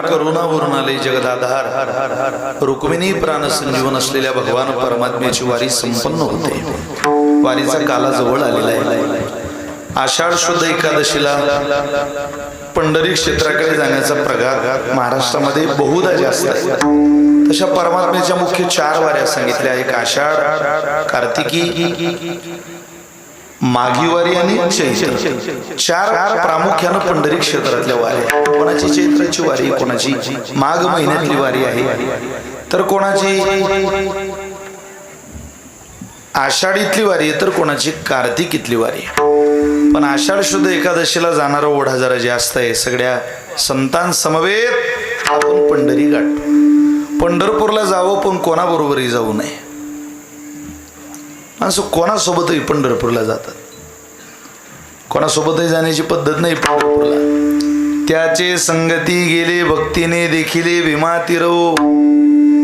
करुणावरून आले जगदाधार रुक्मिणी प्राण संजीवन असलेल्या भगवान परमात्म्याची वारी संपन्न होते। वारीचा काला जवळ आलेला आहे। आषाढ शुद्ध एकादशीला पंढरी क्षेत्राकडे जाण्याचा प्रघात महाराष्ट्रामध्ये बहुधा जास्त आहे। तशा परमात्म्याच्या मुख्य 4 वाऱ्या सांगितल्या, एक आषाढ, कार्तिकी, माघी वारी आणि चैत्र। 4 प्रामुख्याने पंढरी क्षेत्रातल्या वाऱ्या। कोणाची चैत्राची वारी, कोणाची माघ महिन्यातली वारी आहे, तर कोणाची आषाढीतली वारी आहे, तर कोणाची कार्तिकीतली वारी आहे। पण आषाढ शुद्ध एकादशीला जाणारा ओढा जरा जास्त आहे। सगळ्या संतांसमवेत आपण पंढरी गाठतो। पंढरपूरला जावं पण कोणाबरोबरही जाऊ नये। असं कोणासोबतही पंढरपूरला जातात, कोणासोबतही जाण्याची पद्धत नाही पंढरपूरला। त्याचे संगती गेले भक्तीने देखिले भीमा तीरव,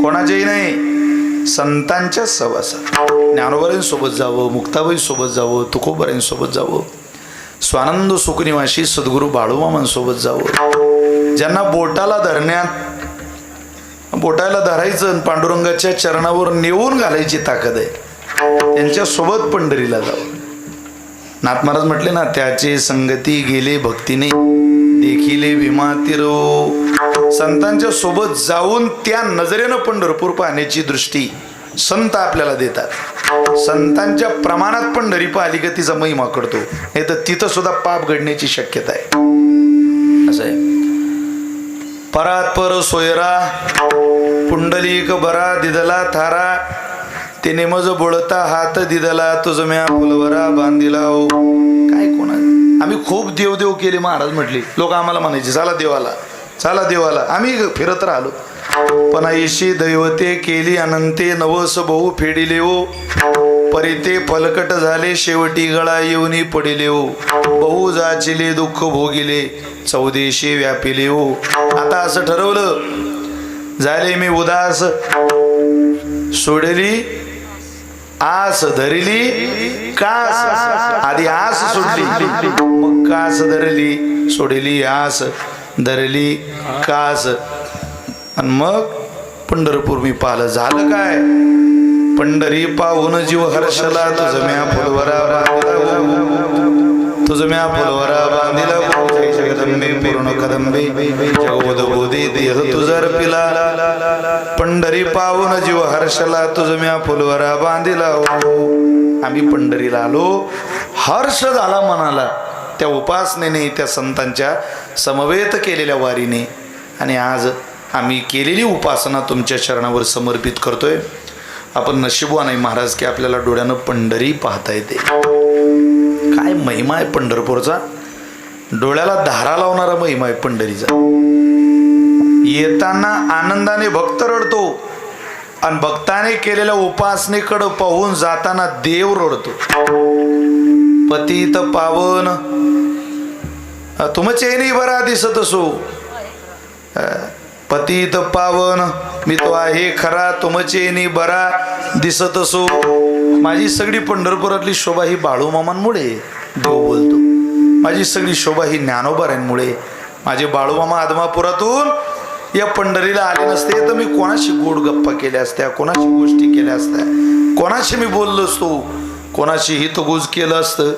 कोणाच्याही नाही, संतांच्या सहवासात। ज्ञानोबाईंसोबत जावं, मुक्ताबाई सोबत जावं, तुकोबारांसोबत जावं, स्वानंद सुखनिवासी सद्गुरू बाळूमामांसोबत जावं। ज्यांना बोटाला धरायचं आणि पांडुरंगाच्या चरणावर नेऊन घालायची ताकद आहे, त्यांच्या सोबत पंढरीला जावं। नाथ महाराज म्हटले ना, त्याचे संगती गेले भक्तीने देखिले भीमा तीरव। संतांच्या सोबत जाऊन त्या नजरेनं पंढरपूर पाहण्याची दृष्टी संत आपल्याला देतात। संतांच्या प्रमाणात पंढरी पाहिली का तिचा महिमा कळतो, नाही तर तिथं सुद्धा पाप घडण्याची शक्यता आहे। असं आहे, परात पर सोयरा पुंडलिक बरा दिदला थारा, तिने मज बोलता हात दिदला तुझ म्या फुलवरा बांधिला। हो काय कोणा, आम्ही खूप देवदेव केले महाराज म्हटले। लोक आम्हाला म्हणायचे चला देवाला, चला देवाला, आम्ही फिरत राहिलो। पण ऐशी दैवते केली अनंते नवस बहु फेडिले हो, परिते फलकट झाले शेवटी गळा येऊनी पडिले हो। बहु जाचिले दुःख भोगिले चौदेशे व्यापिले हो। आता असं ठरवलं, झाले मी उदास सोडली आस धरली कास, आधी आस सोडली मग कास धरली, सोडली आस धरली कास, आणि मग पंढरपूर मी पाहिलं। झालं काय, पंढरी पाहून जीव हर्षला तुझ म्या फुलवरा बांधिला, तुझ म्या फुलवरा बांधिला। जगदंबे पूर्ण कदंबे जगोद बोधी देह तुझर पिला, पंढरी पाहून जीव हर्षला तुझ म्या फुलवरा बांधिला। आम्ही पंढरीला आलो, हर्ष झाला मनाला त्या उपासनेने, त्या संतांच्या समवेत केलेल्या वारीने। आणि आज आम्ही केलेली उपासना तुमच्या चरणावर समर्पित करतोय। आपण नशीबवान आहे महाराज की आपल्याला डोळ्यानं पंढरी पाहता येते। काय महिमा आहे पंढरपूरचा, डोळ्याला धारा लावणारा महिमा आहे पंढरीचा। येताना आनंदाने भक्त रडतो आणि भक्ताने केलेल्या उपासनेकडे पाहून जाताना देव रडतो। पतित पावन तुमचे नाही बरा दिसत असो, पतित पावन मी तो आहे खरा तुमचे नी बरा दिसत असो। माझी सगळी पंढरपुरातली शोभा ही बाळूमामांमुळे, देव बोलतो, माझी सगळी शोभा ही ज्ञानोबारांमुळे। माझे बाळूमामा आदमापुरातून या पंढरीला आले नसते तर मी कोणाशी गोड गप्पा केल्या असत्या, कोणाशी गोष्टी केल्या असत्या, कोणाशी मी बोललो असतो, कोणाशी हितगुज केलं असतं।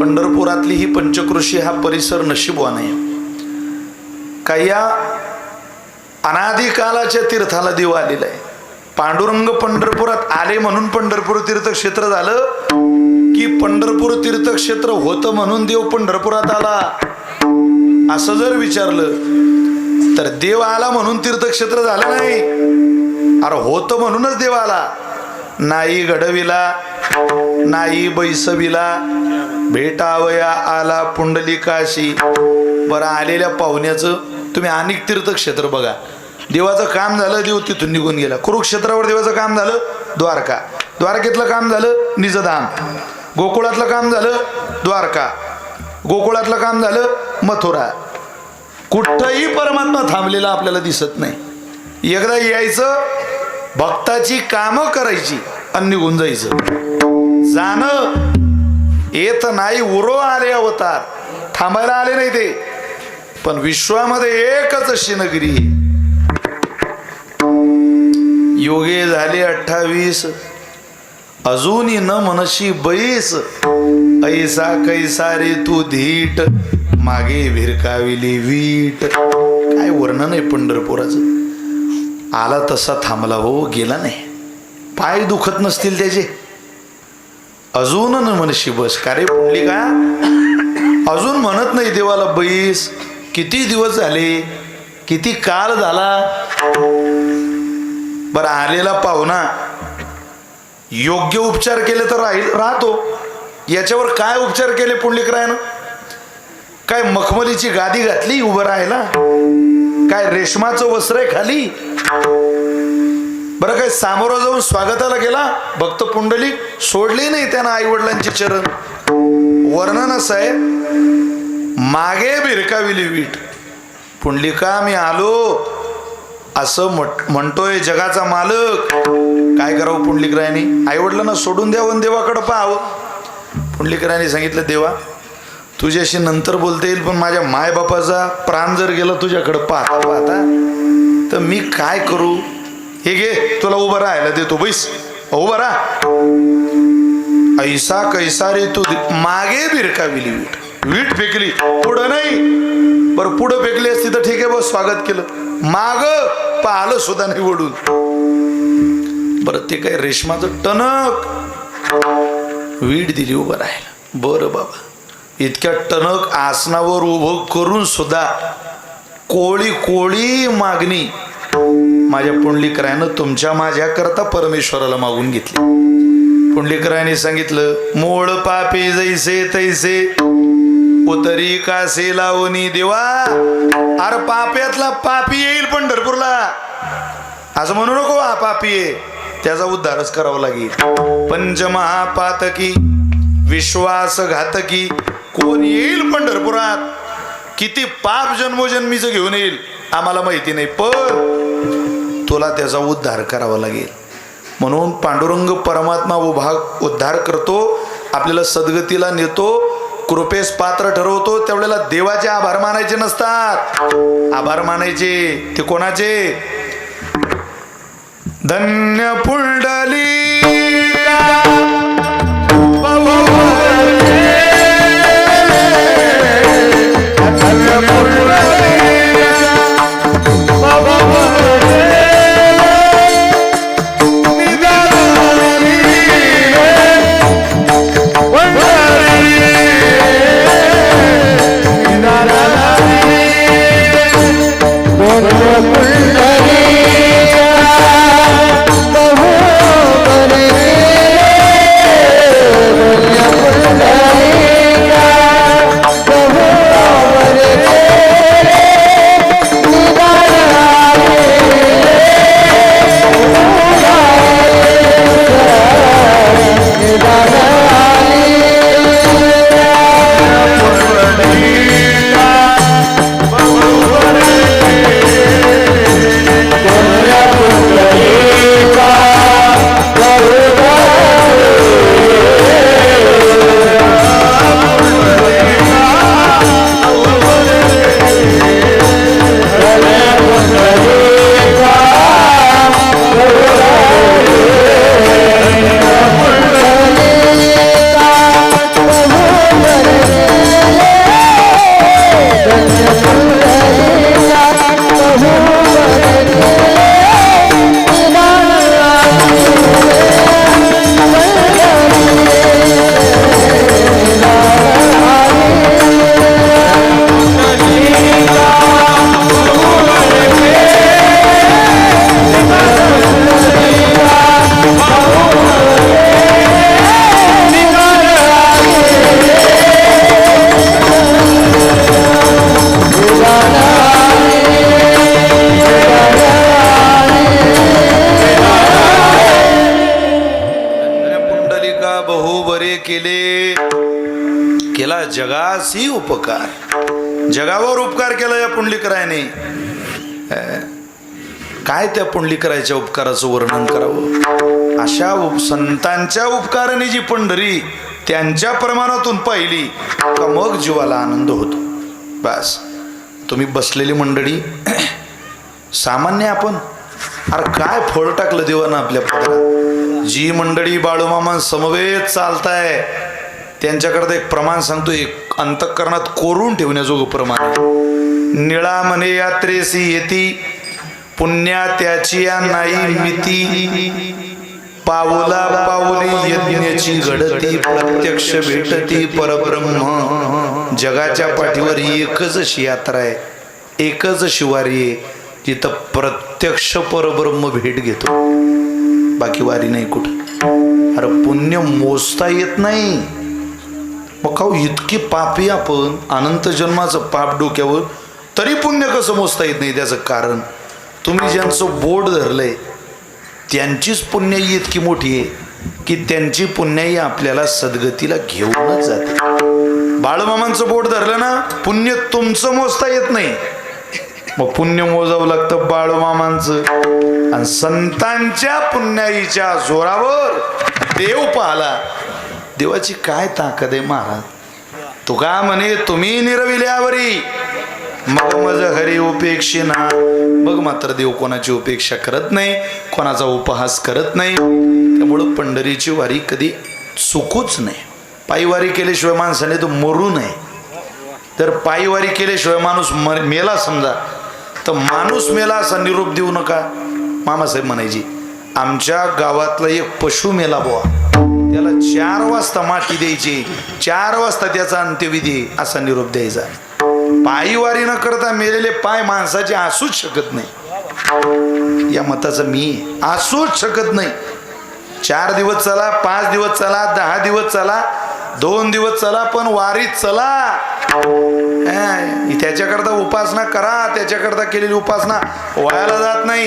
पंढरपुरातली ही पंचक्रोशी हा परिसर नशीबवान आहे। काही अनादिकालाच्या तीर्थाला देव आलेला आहे। पांडुरंग पंढरपुरात आले म्हणून पंढरपूर तीर्थक्षेत्र झालं, की पंढरपूर तीर्थक्षेत्र होतं म्हणून देव पंढरपुरात आला, असं जर विचारलं तर देव आला म्हणून तीर्थक्षेत्र झालं नाही, अरे होतं म्हणूनच देव आला। नाही घडविला नाही बैसविला, भेटावया आला पुंडलिकाशी। बरं, आलेल्या पाहुण्याचं तुम्ही अनेक तीर्थक्षेत्र बघा, देवाचं काम झालं देव तिथून निघून गेला। कुरुक्षेत्रावर देवाचं काम झालं द्वारका, द्वारकेतलं काम झालं निजधाम, गोकुळातलं काम झालं द्वारका, गोकुळातलं काम झालं मथुरा। कुठंही परमात्मा थांबलेला आपल्याला दिसत नाही। एकदा यायचं, भक्ताची कामं करायची आणि निघून जायचं। जाणं येत नाही, उरो आले अवतार, थांबायला आले नाही ते, पण विश्वामध्ये एकच अशी नगरी, योगे झाले 28 अजूनही न मनशी बैस, ऐसा कैसा रे तू धीट, मागे भिरकाविली वीट. काय वर्णन आहे पंढरपुराचं. आला तसा थांबला हो, गेला नाही. पाय दुखत नसतील त्याचे, अजून न मनशी बस. का रे पुंडलिका, अजून म्हणत नाही देवाला बैस. किती दिवस झाले, किती काळ झाला. बरं, आलेला पाहुणा योग्य उपचार केले तर राहतो. याच्यावर काय उपचार केले पुंडलिकरायानं? काय मखमलीची गादी घातली उभं राहायला? काय रेशमाचं वस्त्र आहे खाली? बरं, काय सामोरं जाऊन स्वागताला गेला? भक्त पुंडलिक सोडले नाही त्यानं आई वडिलांचे चरण. वर्णन असं आहे, मागे भिरकाविली वीट. पुंडलिका मी आलो असं म्हणतोय जगाचा मालक. काय करावं पुंडलिकरायाने? आई वडिलांना सोडून द्यावं, देवाकडे पाहावं. पुंडलिकरायाने सांगितलं, देवा तुझ्याशी नंतर बोलता येईल, पण माझ्या मायबापाचा प्राण जर गेला तुझ्याकडे पाहता पाहता तर मी काय करू? हे घे, तुला उभं राहायला देतो, बैस, उभं राहा. ऐसा कैसा रे तू, मागे भिरकाविली वीट. वीट फेकली, पुढं नाही. बरं, पुढं फेकली असती तर ठीक आहे, बस स्वागत केलं. माग पाहिलं सुद्धा नाही वडून. बरं, ते काय रेशमाचं टणक वीट दिली उभं राहायला. बरं बाबा, इतक्या टणक आसनावर उभं करून सुद्धा कोळी कोळी मागणी माझ्या पुंडलिकरायानं तुमच्या माझ्या करता परमेश्वराला मागून घेतली. पुंडलिकरायाने सांगितलं, मूळ पापी जैसे तैसे उतरी कासे लावणी देवा. अरे पाप्यातला पापी येईल पंढरपूरला, असं म्हणू नको हा पापी आहे, त्याचा उद्धारच करावा लागेल. पंचमहापातकी विश्वासघातकी कोण येईल पंढरपुरात? किती पाप जन्मोजन्मीचं घेऊन येईल आम्हाला माहिती नाही, पण तुला त्याचा उद्धार करावा लागेल. म्हणून पांडुरंग परमात्मा उद्धार करतो, आपल्याला सद्गतीला नेतो, कृपेस पात्र ठरवतो. त्यावेळेला देवाचे आभार मानायचे नसतात. आभार मानायचे ते कोणाचे? धन्य पुंडलिका केला जगासी उपकार. जगावर उपकार केला या पुंडलिकरायाने. काय त्या पुंडलिकरायाच्या उपकाराचं वर्णन करावं? अशा संतांच्या उपकाराने जी पंढरी त्यांच्या प्रमाणातून पाहिली का मग जीवाला आनंद होतो. बस तुम्ही बसलेली मंडळी सामान्य आपण, अरे काय फळ टाकलं देवानं आपल्या पदरात. जी मंडळी बाळूमामा समवेत चालताय त्यांच्याकरता एक प्रमाण सांगतो, एक अंतःकरणात कोरून ठेवण्याजोगं प्रमाण. निळा म्हणे यात्रेसी येती, पुण्या त्याची या नाही मिती, पाऊला पाऊली यज्ञाची घडती, प्रत्यक्ष भेटती परब्रह्म. जगाच्या पाठीवर एकच अशी यात्रा आहे, एकच शिवारी आहे, जिथं प्रत्यक्ष परब्रह्म भेट घेतो, बाकी वारी नाही कुठं. अरे पुण्य मोजता येत नाही. मग खाऊ इतकी पापी आपण, अनंत जन्माचं पाप डोक्यावर, तरी पुण्य कसं मोजता येत नाही? त्याचं कारण तुम्ही ज्यांचं बोट धरलंय त्यांचीच पुण्याई इतकी मोठी आहे की त्यांची पुण्याई आपल्याला सद्गतीला घेऊनच जाते. बाळूमामांचं बोट धरलं ना, पुण्य तुमचं मोजता येत नाही, मग पुण्य मोजावं लागतं बाळूमामांचं. आणि संतांच्या पुण्याईच्या जोरावर देव पाहला. देवाची काय ताकद आहे महाराज. तुका म्हणे तुम्ही निरविल्यावरी मग मज हरी उपेक्षिना. बघ मात्र देव कोणाची उपेक्षा करत नाही, कोणाचा उपहास करत नाही. त्यामुळं पंढरीची वारी कधी चुकूच नाही. पायीवारी केल्याशिवाय माणसाने तो मरू नये. जर पायीवारी केल्याशिवाय माणूस मेला समजा, तर माणूस मेला असा निरोप देऊ नका. मामासाहेब म्हणायची, आमच्या गावातला एक पशु मेला बुवा, त्याला 4 वाजता माती द्यायची, 4 वाजता त्याचा अंत्यविधी असा निरोप द्यायचा. पायीवारी न करता मेलेले पाय माणसाचे असूच शकत नाही. या मताचं मी असूच शकत नाही. 4 दिवस चला, 5 दिवस चला, 10 दिवस चला, 2 दिवस चला, पण वारीत चला. त्याच्याकरता उपासना करा, त्याच्याकरता केलेली उपासना वायाला जात नाही.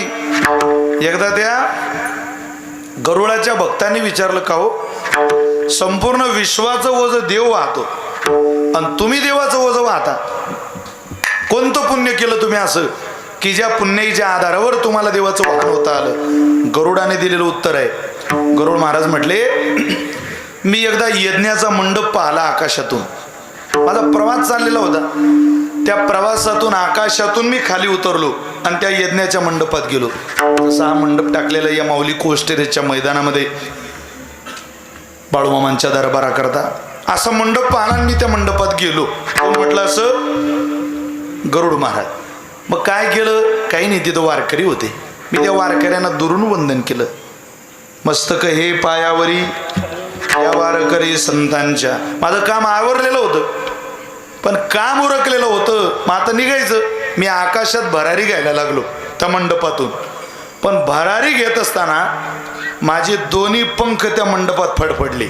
एकदा त्या गरुडाच्या भक्तांनी विचारलं, का हो संपूर्ण विश्वाचं ओझ देव वाहतो आणि तुम्ही देवाचं ओझ वाहता, कोणतं पुण्य केलं तुम्ही असं की ज्या पुण्याईच्या आधारावर तुम्हाला देवाचं वाहन होता आलं? गरुडाने दिलेलं उत्तर आहे. गरुड महाराज म्हटले, मी एकदा यज्ञाचा मंडप पाहिला आकाशातून. माझा प्रवास चाललेला होता. त्या प्रवासातून आकाशातून मी खाली उतरलो आणि त्या यज्ञाच्या मंडपात गेलो. तसा हा मंडप टाकलेला या माऊली कोस्टेरेच्या मैदानामध्ये बाळूमामांच्या दरबाराकरता असा मंडप पाहिला आणि मी त्या मंडपात गेलो. कोण म्हटलं असं? गरुड महाराज. मग काय केलं? काही नाही, तिथं वारकरी होते. मी त्या वारकऱ्यांना दुरून वंदन केलं. मस्तक हे पायावरी या वारकरी संतांच्या. माझं काम आवरलेलं होतं, पण काम उरकलेलं होतं. मग आता निघायचं. मी आकाशात भरारी घ्यायला लागलो त्या मंडपातून. पण भरारी घेत असताना माझे दोन्ही पंख त्या मंडपात फडफडले.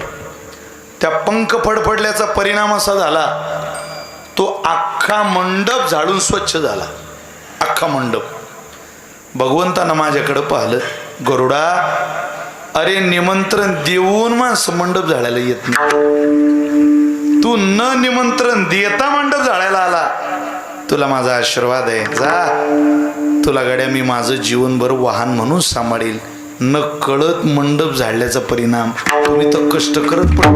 त्या पंख फडफडल्याचा परिणाम असा झाला, तो अख्खा मंडप झाडून स्वच्छ झाला. अख्खा मंडप. भगवंतानं माझ्याकडं पाहिलं, गरुडा, अरे निमंत्रण देऊन माणसं मंडप झाडायला येत नाही. तू न निमंत्रण देता मंडप झाडायला आला. तुला माझा आशीर्वाद आहे. जा, तुला गड्या मी माझं जीवनभर वाहन म्हणून सांभाळेल. न कळत मंडप झाडल्याचा परिणाम तुम्ही तर कष्ट करत पडला.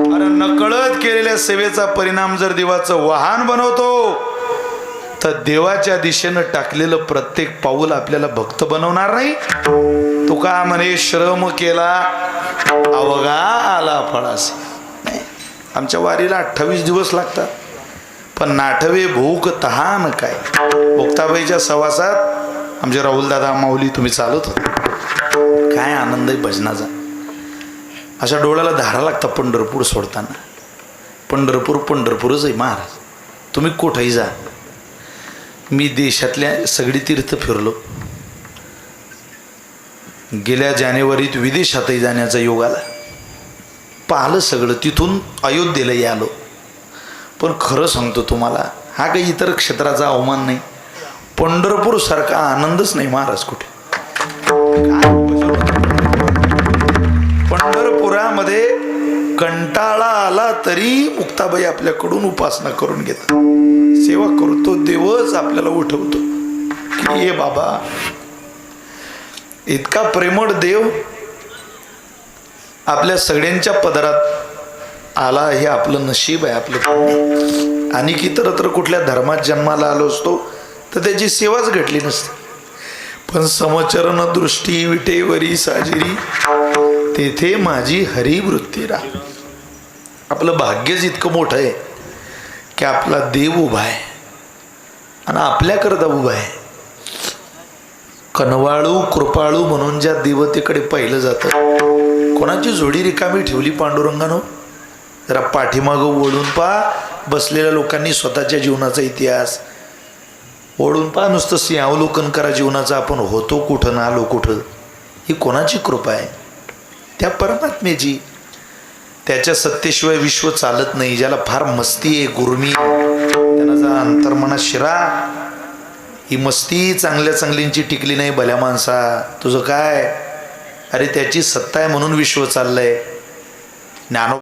अरे न कळत केलेल्या सेवेचा परिणाम जर देवाचं वाहन बनवतो, तर देवाच्या दिशेनं टाकलेलं प्रत्येक पाऊल आपल्याला भक्त बनवणार नाही. तुका म्हणे, श्रम केला अवघा आला फळासे. नाही, आमच्या वारीला 28 दिवस लागतात, पण नाठवे भूक तहान काय. मुक्ताबाईच्या सवासात आमचे राहुल दादा माऊली तुम्ही चालत होते. काय आनंद आहे भजनाचा. अशा डोळ्याला धारा लागतात पंढरपूर सोडताना. पंढरपूर पंढरपूरच आहे महाराज. तुम्ही कुठेही जा. मी देशातल्या सगळी तीर्थ फिरलो. गेल्या जानेवारीत विदेशातही जाण्याचा योग आला. पाहिलं सगळं. तिथून अयोध्येलाही आलो. पण खरं सांगतो तुम्हाला, हा काही इतर क्षेत्राचा अवमान नाही, पंढरपूर सारखा आनंदच नाही महाराज कुठे. पंढरपुरामध्ये कंटाळा आला तरी मुक्ताबाई आपल्याकडून उपासना करून घेतात, सेवा करतो. देवच आपल्याला उठवतो की ये बाबा. इतका प्रेमळ देव आपल्या सगळ्यांच्या पदरात आला हे आपलं नशीब आहे, आपलं पुण्य. आणि इतरत्र कुठल्या धर्मात जन्माला आलो असतो तर त्याची सेवाच घडली नसते. पण समचरण दृष्टी विटेवरी साजिरी, तेथे माझी हरिवृत्ती रा. आपलं भाग्यच इतकं मोठं आहे की आपला देव उभा आहे आणि आपल्याकरता उभा आहे. कनवाळू कृपाळू म्हणून ज्या देवतेकडे पाहिलं जातं. कोणाची जोडी रिकामी ठेवली पांडुरंगानं? जरा पाठीमागं वळून पहा. बसलेल्या लोकांनी स्वतःच्या जीवनाचा इतिहास वळून पहा. नुसतं सिंहावलोकन करा जीवनाचा. आपण होतो कुठं ना आलो कुठं. ही कोणाची कृपा आहे? त्या परमात्म्याची. त्याच्या सत्तेशिवाय विश्व चालत नाही. ज्याला फार मस्ती आहे, गुरमी, त्यांना जा अंतर्मनात शिरा. ही मस्ती चांगल्या चांगलींची टिकली नाही. भल्या माणसा तुझं काय? अरे त्याची सत्ता आहे म्हणून विश्व चाललंय. ज्ञानो